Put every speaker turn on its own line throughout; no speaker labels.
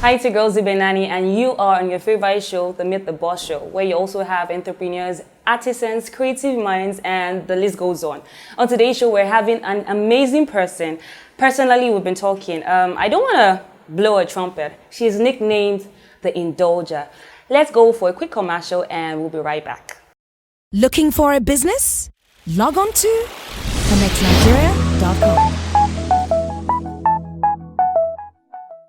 Hi, it's your girl Zibenani, and you are on your favorite show, the Meet the Boss Show, where you also have entrepreneurs, artisans, creative minds, and the list goes on. On today's show, we're having an amazing person. Personally, we've been talking. I don't want to blow a trumpet. She's nicknamed the Indulger. Let's go for a quick commercial, and we'll be right back.
Looking for a business? Log on to connectnigeria.com.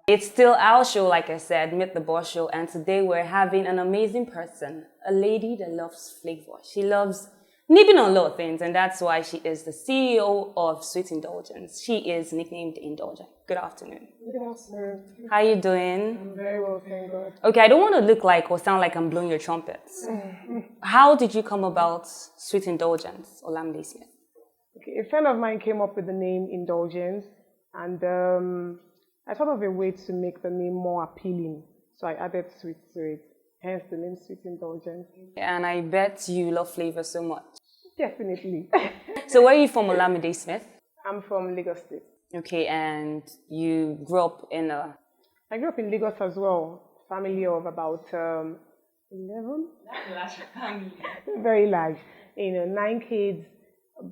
It's still our show, like I said, Meet the Boss Show, and today we're having an amazing person, a lady that loves flavor. She loves nipping on a lot of things, and that's why she is the CEO of Sweet Indulgence. She is nicknamed the Indulger. Good afternoon.
Good afternoon.
How you doing?
I'm very well, thank God.
Okay, I don't want to look like or sound like I'm blowing your trumpets. How did you come about Sweet Indulgence, Olamide Smith?
Okay, a friend of mine came up with the name Indulgence, and I thought of a way to make the name more appealing, so I added sweet to it, hence the name Sweet Indulgence.
And I bet you love flavor so much.
Definitely.
So where are you from, Olamide Smith?
I'm from Lagos State.
Okay, and you grew up in a...
I grew up in Lagos as well, family of about 11?
That's a large family.
Very large, 9 kids,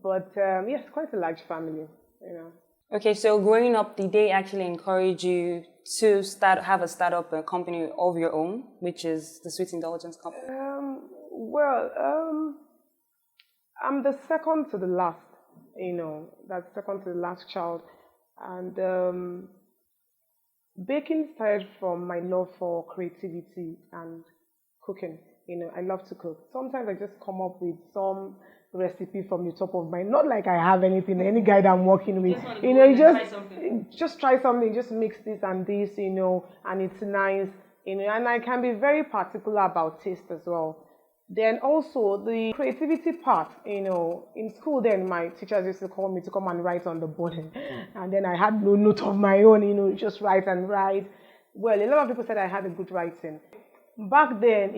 but yes, quite a large family,
Okay, so growing up, did they actually encourage you to have a startup company of your own, which is the Sweet Indulgence company?
I'm the second to the last, that's second to the last child. And baking started from my love for creativity and cooking. I love to cook. Sometimes I just come up with some recipe from the top of my, not like I have anything, any guide I'm working with. Just try something, just mix this and this, and it's nice, and I can be very particular about taste as well. Then also the creativity part, in school then my teachers used to call me to come and write on the board, and then I had no note of my own, just write and write. Well, a lot of people said I had a good writing. Back then,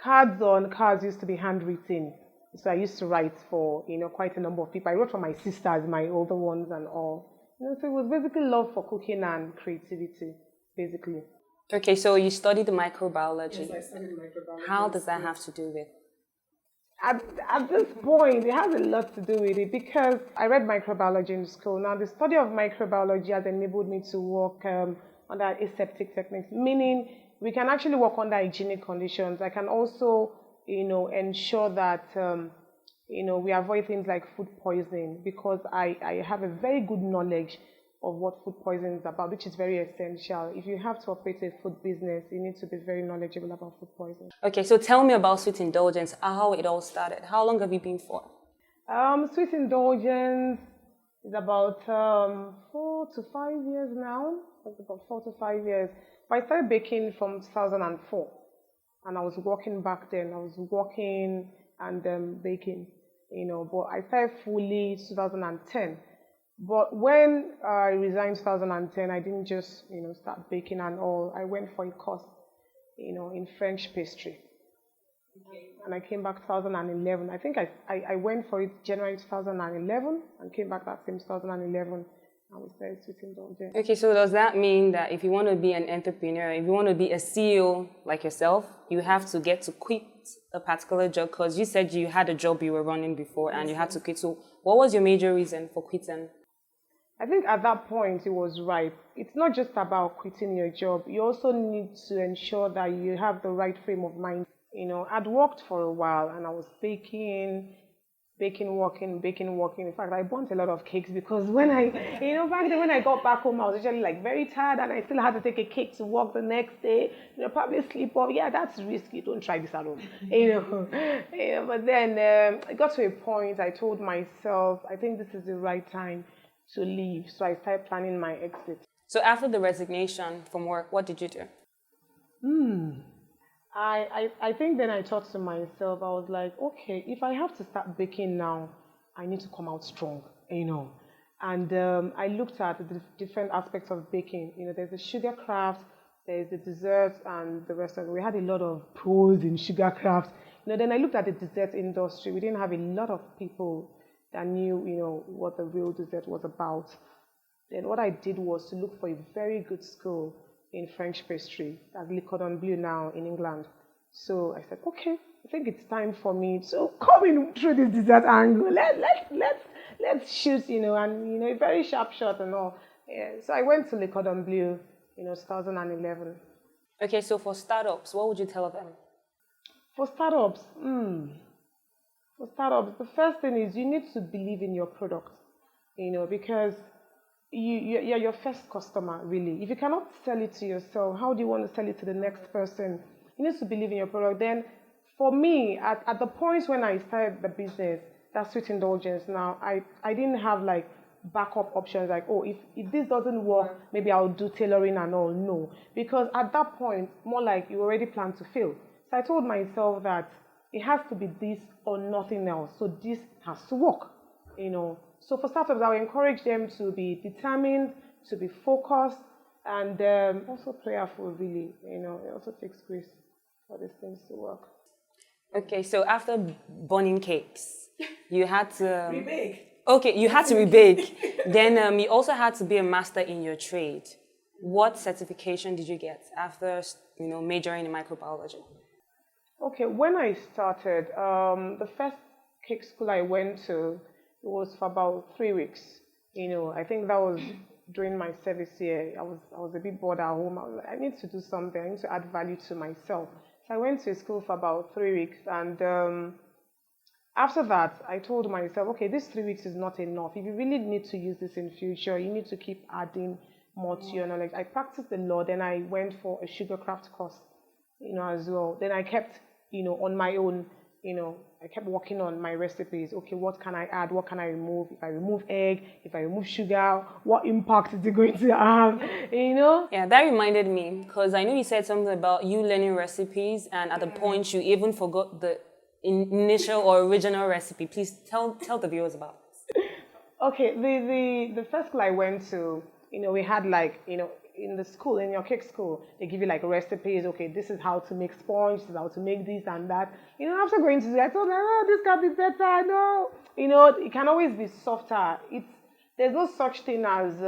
cards on cards used to be handwritten. So I used to write for, quite a number of people. I wrote for my sisters, my older ones and all. So it was basically love for cooking and creativity, basically.
Okay, so you studied microbiology.
Yes, I studied microbiology.
How does that have to do with?
At this point, it has a lot to do with it because I read microbiology in school. Now, the study of microbiology has enabled me to work under aseptic techniques, meaning we can actually work under hygienic conditions. I can also ensure that, we avoid things like food poisoning because I have a very good knowledge of what food poisoning is about, which is very essential. If you have to operate a food business, you need to be very knowledgeable about food poisoning.
Okay, so tell me about Sweet Indulgence, how it all started. How long have you been for?
Sweet Indulgence is about 4 to 5 years now. It's about 4 to 5 years. But I started baking from 2004. And I was working back then. I was working and baking, but I started fully 2010. But when I resigned 2010, I didn't just, start baking and all. I went for a course, in French pastry. Okay. And I came back 2011. I think I went for it January 2011 and came back that same 2011. And we started Sweet Indulgence.
Okay, so does that mean that if you want to be an entrepreneur, if you want to be a CEO like yourself, you have to get to quit a particular job? Because you said you had a job you were running before and you had to quit. So what was your major reason for quitting?
I think at that point it was right. It's not just about quitting your job. You also need to ensure that you have the right frame of mind. I'd worked for a while and I was baking, working. In fact, I burnt a lot of cakes because when I, back then when I got back home, I was actually very tired and I still had to take a cake to work the next day. Probably sleep off. Yeah, that's risky. Don't try this at home. But then it got to a point. I told myself, I think this is the right time to leave. So I started planning my exit.
So after the resignation from work, what did you do?
I think then I thought to myself, I was like, okay, if I have to start baking now, I need to come out strong, And I looked at the different aspects of baking. There's the sugar craft, there's the desserts, and the rest of it. We had a lot of pros in sugar craft. Then I looked at the dessert industry. We didn't have a lot of people that knew, what the real dessert was about. Then what I did was to look for a very good school, in French pastry. That's Le Cordon Bleu now in England. So I said, okay, I think it's time for me to come in through this dessert angle. Let's shoot, and a very sharp shot and all. Yeah. So I went to Le Cordon Bleu, 2011.
Okay, so for startups, what would you tell them?
For startups, the first thing is you need to believe in your product, because you're your first customer, really. If you cannot sell it to yourself, how do you want to sell it to the next person? You need to believe in your product. Then, for me, at the point when I started the business, that's Sweet Indulgence now, I didn't have like backup options like, oh, if this doesn't work, maybe I'll do tailoring and all. No, because at that point, more like you already plan to fail. So I told myself that it has to be this or nothing else. So this has to work, So for startups, I would encourage them to be determined, to be focused, and also prayerful, really. It also takes grace for these things to work.
Okay, so after burning cakes, you had to...
Rebake.
Okay, you had to rebake. Then you also had to be a master in your trade. What certification did you get after, majoring in microbiology?
Okay, when I started, the first cake school I went to was for about 3 weeks. I think that was during my service year. I was a bit bored at home. I was like, I need to do something. I need to add value to myself. So I went to school for about 3 weeks, and after that, I told myself, okay, this 3 weeks is not enough. If you really need to use this in future, you need to keep adding more to your knowledge. I practiced a lot, then I went for a sugar craft course, as well. Then I kept, on my own, I kept working on my recipes. Okay, what can I add? What can I remove? If I remove egg, if I remove sugar, what impact is it going to have?
Yeah, that reminded me, because I know you said something about you learning recipes, and at the point you even forgot the initial or original recipe. Please tell the viewers about this.
Okay, the first school I went to, we had like, in the school, in your cake school, they give you like recipes. Okay, this is how to make sponge, this is how to make this and that. After going to I told them, oh, this can be better. No, it can always be softer. There's no such thing as,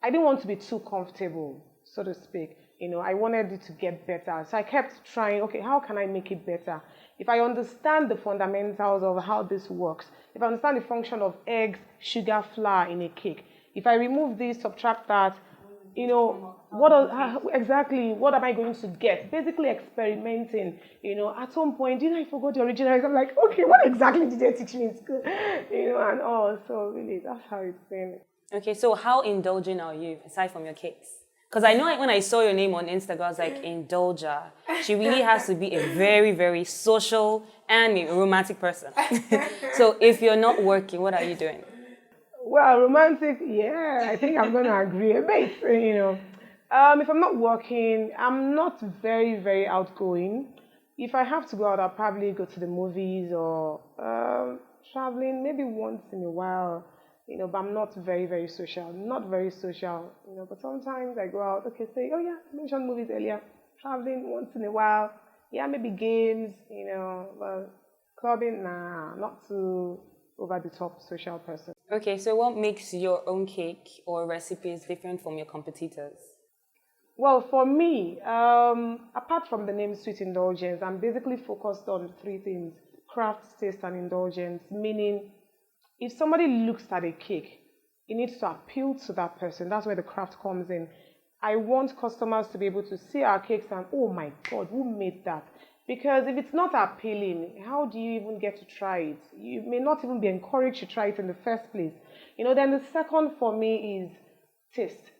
I didn't want to be too comfortable, so to speak. I wanted it to get better. So I kept trying, okay, how can I make it better? If I understand the fundamentals of how this works, if I understand the function of eggs, sugar, flour in a cake, if I remove this, subtract that, what am I going to get? Basically experimenting, at some point, I forgot the original. I'm like, okay, what exactly did they teach me in school? And all. So really, that's how it's been.
Okay, so how indulgent are you, aside from your cakes? Because I know when I saw your name on Instagram, I was like, Indulger. She really has to be a very, very social and a romantic person. So if you're not working, what are you doing?
Well, romantic, yeah, I think I'm going to agree a bit, If I'm not working, I'm not very, very outgoing. If I have to go out, I'll probably go to the movies or traveling maybe once in a while. But I'm not very, very social. Not very social, but sometimes I go out, okay, say, oh yeah, I mentioned movies earlier. Traveling once in a while. Yeah, maybe games, but clubbing, nah, not too over-the-top social person.
Okay, so what makes your own cake or recipes different from your competitors?
Well, for me, apart from the name Sweet Indulgence, I'm basically focused on 3 things: craft, taste, and indulgence, meaning if somebody looks at a cake, it needs to appeal to that person. That's where the craft comes in. I want customers to be able to see our cakes and, oh my God, who made that? Because if it's not appealing, how do you even get to try it? You may not even be encouraged to try it in the first place. Then the second for me is taste.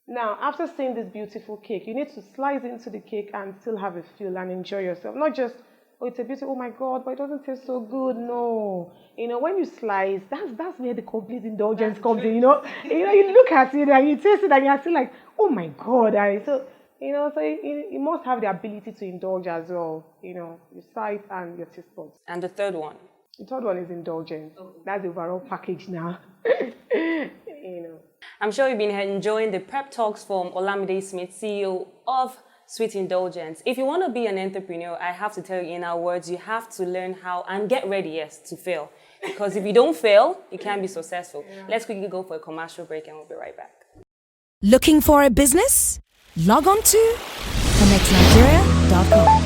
Now, after seeing this beautiful cake, you need to slice into the cake and still have a feel and enjoy yourself. Not just, oh, it's a beautiful, oh my God, but it doesn't taste so good. No. When you slice, that's where the complete indulgence comes in. You look at it and you taste it and you're still like, oh my God. So you must have the ability to indulge as well, your sight and your taste buds.
And the third one?
The third one is indulgence. That's the overall package now.
I'm sure you've been enjoying the prep talks from Olamide Smith, CEO of Sweet Indulgence. If you want to be an entrepreneur, I have to tell you in our words, you have to learn how and get ready, yes, to fail. Because if you don't fail, you can't be successful. Yeah. Let's quickly go for a commercial break and we'll be right back.
Looking for a business? Log on to connectnigeria.com.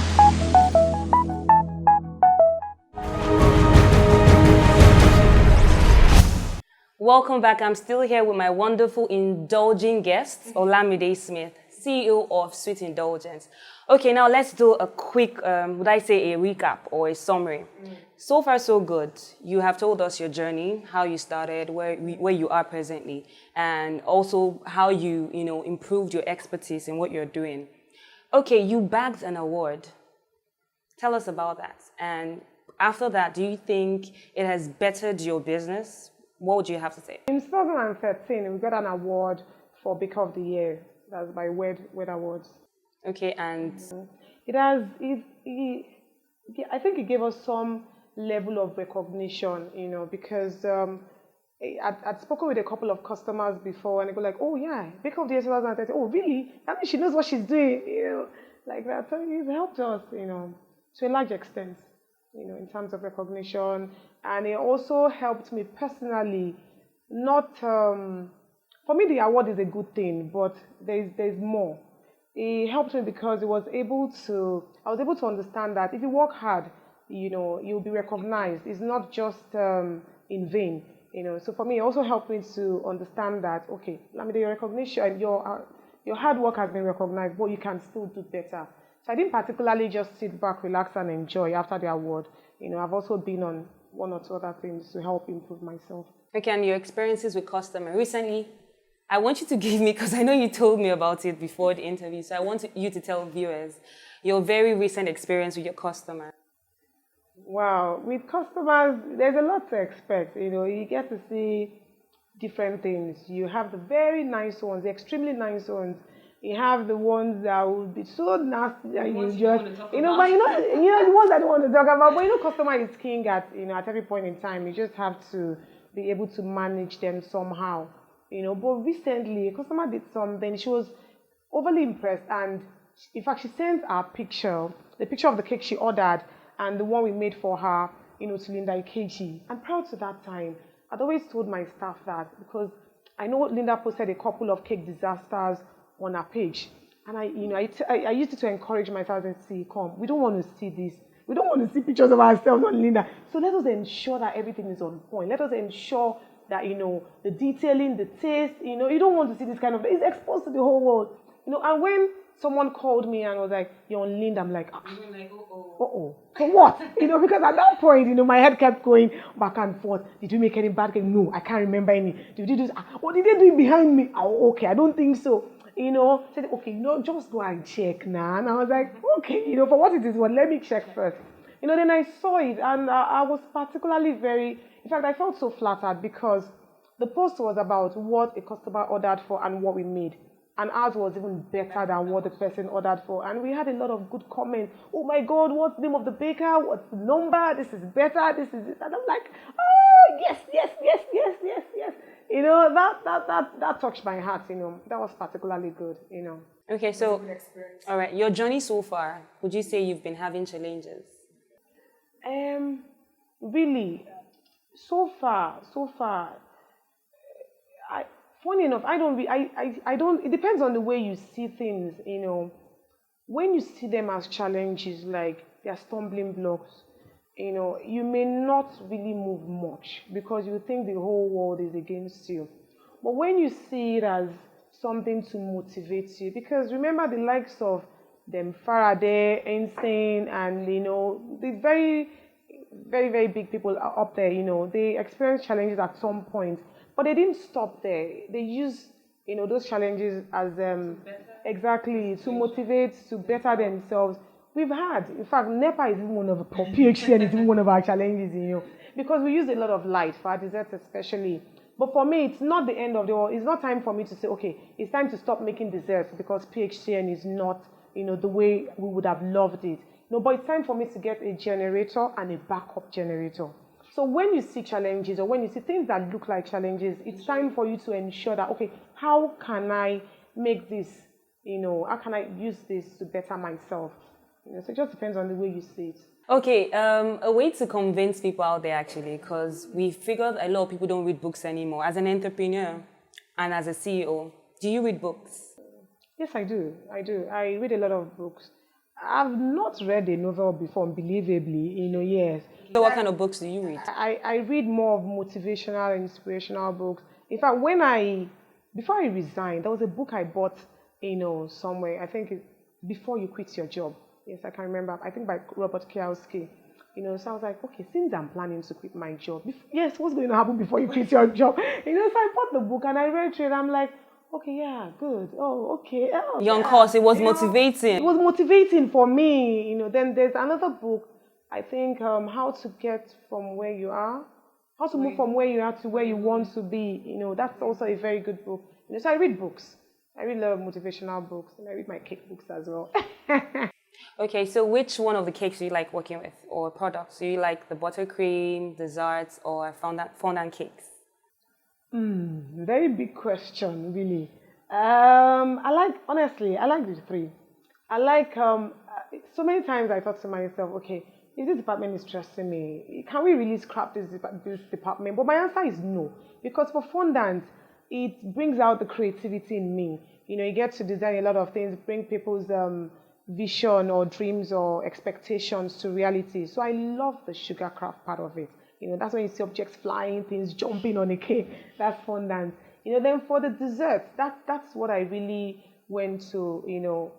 Welcome back. I'm still here with my wonderful indulging guest, Olamide Smith, CEO of Sweet Indulgence. Okay, now let's do a quick, would I say a recap or a summary? So far, so good. You have told us your journey, how you started, where you are presently, and also how you improved your expertise in what you're doing. Okay, you bagged an award. Tell us about that. And after that, do you think it has bettered your business? What would you have to say?
In 2013, we got an award for Baker of the Year. That's by Wed Awards.
Okay, and
I think it gave us some level of recognition, because I'd spoken with a couple of customers before, and they go like, "Oh yeah, Baker of the Year 2013. Oh really? That means she knows what she's doing, like that." So it helped us, to a large extent, in terms of recognition, and it also helped me personally. Not for me, the award is a good thing, but there's more. It helped me because I was able to understand that if you work hard, you'll be recognized. It's not just in vain, So for me, it also helped me to understand that, okay, your recognition, your hard work has been recognized, but you can still do better. So I didn't particularly just sit back, relax, and enjoy after the award. I've also been on one or two other things to help improve myself.
okay, and your experiences with customers recently. I want you to give me, because I know you told me about it before the interview, so I want you to tell viewers your very recent experience with your customer.
Wow, with customers, there's a lot to expect. You get to see different things. You have the very nice ones, the extremely nice ones. You have the ones that will be so nasty that you just, the ones that don't want to talk about. But customer is king at every point in time. You just have to be able to manage them somehow. But recently, a customer did something. She was overly impressed, and in fact, she sent our picture, the picture of the cake she ordered, and the one we made for her, to Linda Ikeji. And prior to that time, I'd always told my staff that, because I know Linda posted a couple of cake disasters on her page, and I used it to encourage myself and say, "Come, we don't want to see this. We don't want to see pictures of ourselves on Linda. So let us ensure that everything is on point. Let us ensure that, the detailing, the taste, you don't want to see this kind of, it's exposed to the whole world. And when someone called me and was like, "You're on Linda," I'm like, uh-oh. For what? Because at that point, my head kept going back and forth. Did we make any bad cake? No, I can't remember any. Did we do this? What did they do it behind me? Oh, okay, I don't think so. Said, okay, just go and check now. And I was like, okay, for what it is, let me check first. Then I saw it, and I was particularly in fact, I felt so flattered because the post was about what a customer ordered for and what we made. And ours was even better than what the person ordered for. And we had a lot of good comments. "Oh my God, what's the name of the baker? What's the number? This is better. This is it." And I'm like, "Oh, yes. That touched my heart, That was particularly good,
Okay, so, all right, your journey so far, would you say you've been having challenges?
Really, so far, funny enough, I don't, it depends on the way you see things, When you see them as challenges, like they're stumbling blocks, you may not really move much because you think the whole world is against you. But when you see it as something to motivate you, because remember the likes of them Faraday, Einstein, and, the very, very, very big people are up there, they experience challenges at some point. But they didn't stop there. They use, those challenges as exactly to motivate, to better themselves. We've had, in fact, NEPA is even one of our PhD is even one of our challenges, because we use a lot of light for our desserts especially. But for me, it's not the end of the world. It's not time for me to say, okay, it's time to stop making desserts because PHCN is not, the way we would have loved it. No, but it's time for me to get a generator and a backup generator. So when you see challenges or when you see things that look like challenges, it's time for you to ensure that, okay, how can I make this, how can I use this to better myself? So it just depends on the way you see it.
Okay, a way to convince people out there actually, because we figured a lot of people don't read books anymore. As an entrepreneur and as a CEO, do you read books?
Yes, I do. I do. I read a lot of books. I've not read a novel before, unbelievably, yes.
So what kind of books do you read?
I read more of motivational, inspirational books. In fact, before I resigned, there was a book I bought, somewhere. I think Before You Quit Your Job. Yes, I can remember. I think by Robert Kiyosaki. So I was like, okay, since I'm planning to quit my job, yes, what's going to happen before you quit your job? So I bought the book and I read it. I'm like, okay, yeah, good. Oh, okay. Oh,
Young
yeah.
course, it was motivating.
It was motivating for me. Then there's another book, I think, how to get from where you are, how to move from where you are to where you want to be. That's also a very good book. So I read books. I read a lot of motivational books, and I read my cake books as well.
Okay, so which one of the cakes do you like working with, or products? Do you like the buttercream, desserts, or fondant cakes?
Very big question, really. Honestly, I like the three. I like, so many times I thought to myself, okay, if this department is stressing me, can we really scrap this department? But my answer is no, because for fondant, it brings out the creativity in me. You get to design a lot of things, bring people's vision or dreams or expectations to reality. So I love the sugar craft part of it. That's when you see objects flying, things jumping on a cake. That's fondant. Then for the dessert, that's what I really went to,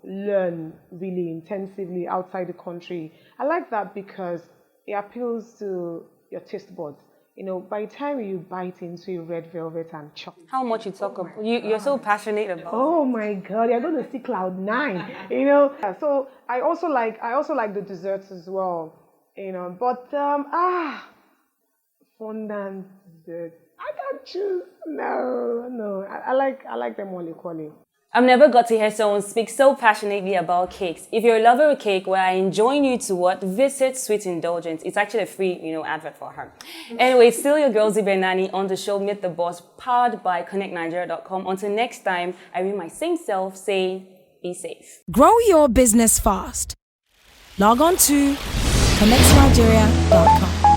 learn really intensively outside the country. I like that because it appeals to your taste buds. By the time you bite into a red velvet and chocolate.
How much you talk about? You're so passionate about.
Oh my God, you're going to see cloud nine. So I also like the desserts as well. But fondant dessert. I can't choose. No. I like them all equally.
I've never got to hear someone speak so passionately about cakes. If you're a lover of cake, well, I join you to visit Sweet Indulgence. It's actually a free, advert for her. Anyway, it's still your girl Zibernani on the show Meet the Boss, powered by ConnectNigeria.com. Until next time, I remain my same self saying, be safe.
Grow your business fast. Log on to ConnectNigeria.com.